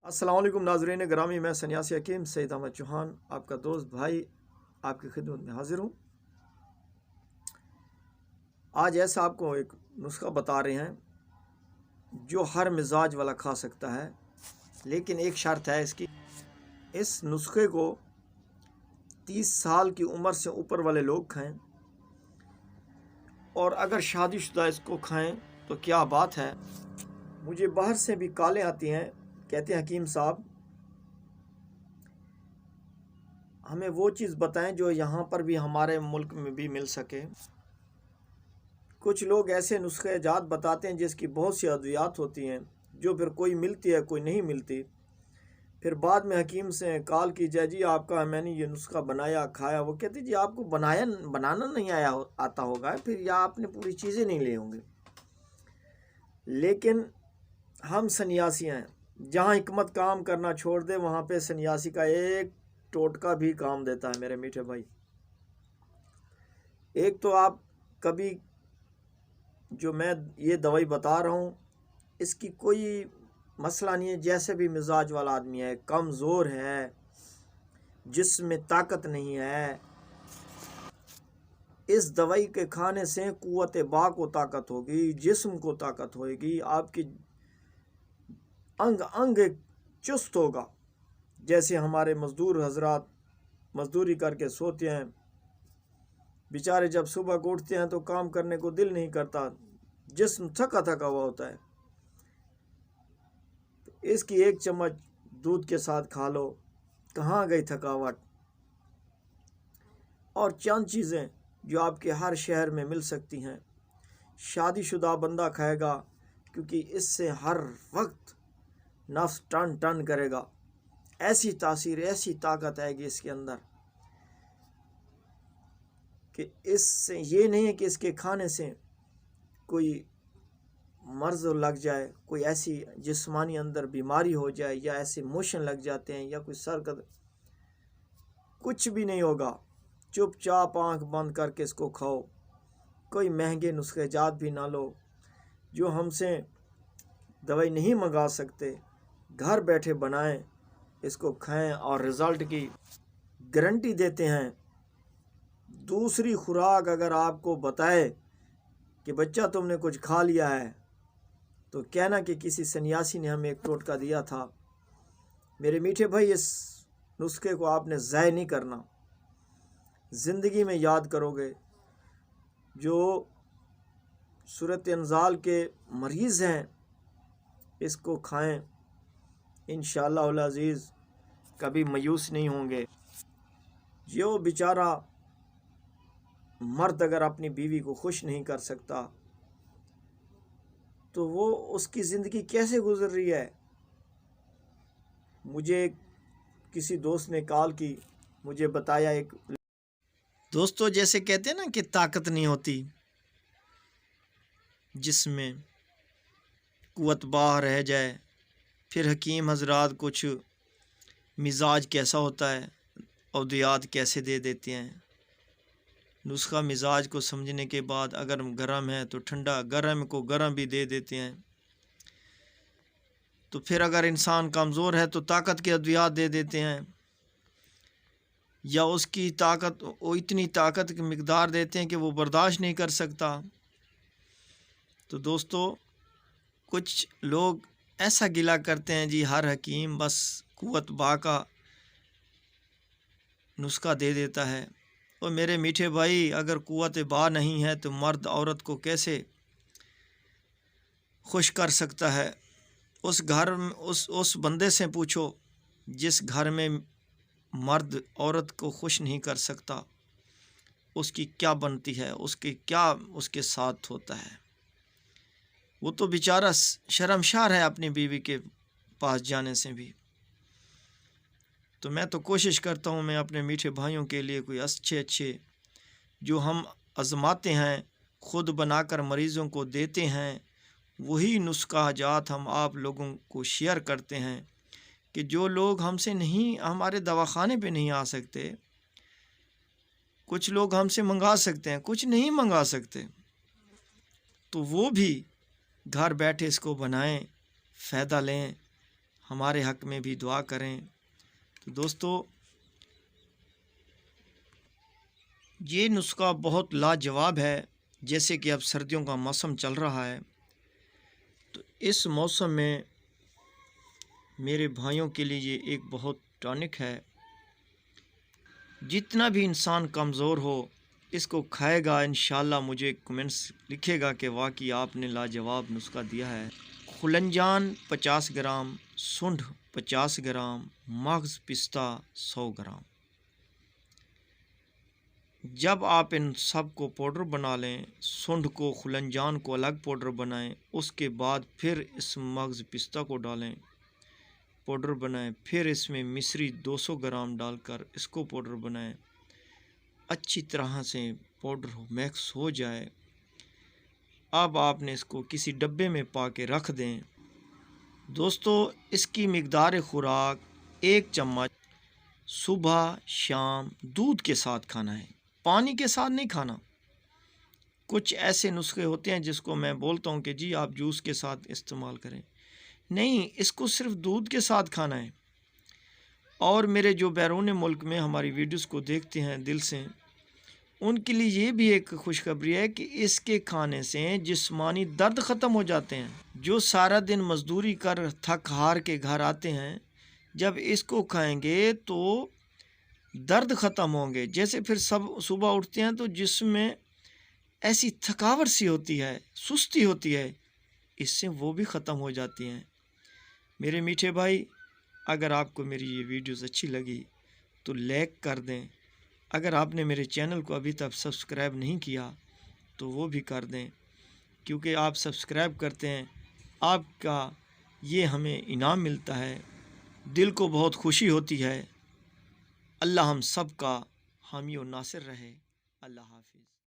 अस्सलाम वालेकुम नाज़रीन ग्रामी, मैं सन्यासी हकीम सैयद अहमद चौहान आपका दोस्त भाई आपकी खिदमत में हाजिर हूँ। आज ऐसा आपको एक नुस्खा बता रहे हैं जो हर मिजाज वाला खा सकता है, लेकिन एक शर्त है इसकी। इस नुस्खे को 30 साल की उम्र से ऊपर वाले लोग खाएं, और अगर शादीशुदा इसको खाएं तो क्या बात है। मुझे बाहर से भी कॉलें आती हैं, कहते हैं हकीम साहब हमें वो चीज़ बताएं जो यहाँ पर भी हमारे मुल्क में भी मिल सके। कुछ लोग ऐसे नुस्खे इजाद बताते हैं जिसकी बहुत सी अद्वियात होती हैं, जो फिर कोई मिलती है कोई नहीं मिलती। फिर बाद में हकीम से कॉल की जाए, जी आपका मैंने ये नुस्खा बनाया खाया, वो कहते जी आपको बनाना नहीं आता होगा, फिर या आपने पूरी चीज़ें नहीं ली होंगी। लेकिन हम सन्यासी हैं, जहाँ हिकमत काम करना छोड़ दे वहाँ पे सन्यासी का एक टोटका भी काम देता है मेरे मीठे भाई। एक तो आप कभी जो मैं ये दवाई बता रहा हूँ इसकी कोई मसला नहीं है, जैसे भी मिजाज वाला आदमी है, कमज़ोर है, जिसमें ताकत नहीं है, इस दवाई के खाने से कुव्वत बा को ताकत होगी, जिस्म को ताकत होगी, आपकी अंग अंग चुस्त होगा। जैसे हमारे मज़दूर हजरात मज़दूरी करके सोते हैं, बेचारे जब सुबह को उठते हैं तो काम करने को दिल नहीं करता, जिस्म थका थका हुआ होता है। तो इसकी एक चम्मच दूध के साथ खा लो, कहाँ गई थकावट। और चंद चीज़ें जो आपके हर शहर में मिल सकती हैं, शादीशुदा बंदा खाएगा, क्योंकि इससे हर वक्त नफ्स टन टन करेगा। ऐसी तासीर, ऐसी ताकत आएगी इसके अंदर कि इससे ये नहीं है कि इसके खाने से कोई मर्ज लग जाए, कोई ऐसी जिस्मानी अंदर बीमारी हो जाए, या ऐसे मोशन लग जाते हैं, या कोई सर का, कुछ भी नहीं होगा। चुपचाप आंख बंद करके इसको खाओ। कोई महंगे नुस्खे जात भी ना लो। जो हमसे दवाई नहीं मंगा सकते, घर बैठे बनाएं, इसको खाएं और रिज़ल्ट की गारंटी देते हैं। दूसरी खुराक अगर आपको बताए कि बच्चा तुमने कुछ खा लिया है, तो कहना कि किसी सन्यासी ने हमें एक टोटका दिया था। मेरे मीठे भाई, इस नुस्खे को आपने ज़ाय नहीं करना, ज़िंदगी में याद करोगे। जो सूरत इंजाल के मरीज़ हैं इसको खाएं, इंशाअल्लाह उल अज़ीज़ कभी मायूस नहीं होंगे। जो बेचारा मर्द अगर अपनी बीवी को खुश नहीं कर सकता तो वो उसकी ज़िंदगी कैसे गुजर रही है। मुझे किसी दोस्त ने कॉल की, मुझे बताया, एक दोस्तों जैसे कहते हैं ना कि ताकत नहीं होती, जिसमें कुव्वत बाहर रह जाए। फिर हकीम हजरात कुछ मिजाज कैसा होता है, अद्वियात कैसे दे देते हैं। नुस्खा मिजाज को समझने के बाद अगर गर्म है तो ठंडा, गर्म को गर्म भी दे देते हैं। तो फिर अगर इंसान कमज़ोर है तो ताकत के अद्वियात दे देते हैं, या उसकी ताकत, वो इतनी ताकत की मिकदार देते हैं कि वो बर्दाश्त नहीं कर सकता। तो दोस्तों कुछ लोग ऐसा गिला करते हैं, जी हर हकीम बस कुव्वत बा का नुस्खा दे देता है। और मेरे मीठे भाई, अगर कुव्वत बा नहीं है तो मर्द औरत को कैसे खुश कर सकता है। उस घर में उस बंदे से पूछो जिस घर में मर्द औरत को खुश नहीं कर सकता, उसकी क्या बनती है, उसकी क्या उसके साथ होता है। वो तो बेचारा शर्मशार है अपनी बीवी के पास जाने से भी। तो मैं तो कोशिश करता हूँ मैं अपने मीठे भाइयों के लिए कोई अच्छे जो हम आजमाते हैं, ख़ुद बनाकर मरीज़ों को देते हैं, वही नुस्खा जात हम आप लोगों को शेयर करते हैं कि जो लोग हमसे नहीं, हमारे दवाखाने पे नहीं आ सकते, कुछ लोग हमसे मंगा सकते हैं, कुछ नहीं मंगा सकते, तो वो भी घर बैठे इसको बनाएं, फ़ायदा लें। ہمارے حق میں بھی دعا کریں۔ تو دوستو یہ نسخہ بہت لاجواب ہے۔ جیسے کہ اب سردیوں کا موسم چل رہا ہے، تو اس موسم میں میرے بھائیوں کے لیے یہ ایک بہت ٹانک ہے۔ جتنا بھی انسان کمزور ہو اس کو کھائے گا، انشاءاللہ مجھے کمنٹس لکھے گا کہ واقعی آپ نے لاجواب نسخہ دیا ہے۔ خلنجان 50 گرام، سنڈ 50 گرام، مغز پستہ 100 گرام۔ جب آپ ان سب کو پاؤڈر بنا لیں، سنڈ کو خلنجان کو الگ پاؤڈر بنائیں، اس کے بعد پھر اس مغز پستہ کو ڈالیں، پاؤڈر بنائیں، پھر اس میں مصری 200 گرام ڈال کر اس کو پاؤڈر بنائیں، اچھی طرح سے پاؤڈر میکس ہو جائے۔ اب آپ نے اس کو کسی ڈبے میں پا کے رکھ دیں۔ دوستو اس کی مقدار خوراک 1 چمچ صبح شام دودھ کے ساتھ کھانا ہے، پانی کے ساتھ نہیں کھانا۔ کچھ ایسے نسخے ہوتے ہیں جس کو میں بولتا ہوں کہ جی آپ جوس کے ساتھ استعمال کریں، نہیں، اس کو صرف دودھ کے ساتھ کھانا ہے۔ اور میرے جو بیرون ملک میں ہماری ویڈیوز کو دیکھتے ہیں دل سے، ان کے لیے یہ بھی ایک خوشخبری ہے کہ اس کے کھانے سے جسمانی درد ختم ہو جاتے ہیں۔ جو سارا دن مزدوری کر تھک ہار کے گھر آتے ہیں، جب اس کو کھائیں گے تو درد ختم ہوں گے۔ جیسے پھر سب صبح اٹھتے ہیں تو جسم میں ایسی تھکاوٹ سی ہوتی ہے، سستی ہوتی ہے، اس سے وہ بھی ختم ہو جاتی ہیں۔ میرے میٹھے بھائی، اگر آپ کو میری یہ ویڈیوز اچھی لگی تو لائک کر دیں۔ اگر آپ نے میرے چینل کو ابھی تک سبسکرائب نہیں کیا تو وہ بھی کر دیں، کیونکہ آپ سبسکرائب کرتے ہیں، آپ کا یہ ہمیں انعام ملتا ہے، دل کو بہت خوشی ہوتی ہے۔ اللہ ہم سب کا حامی و ناصر رہے۔ اللہ حافظ۔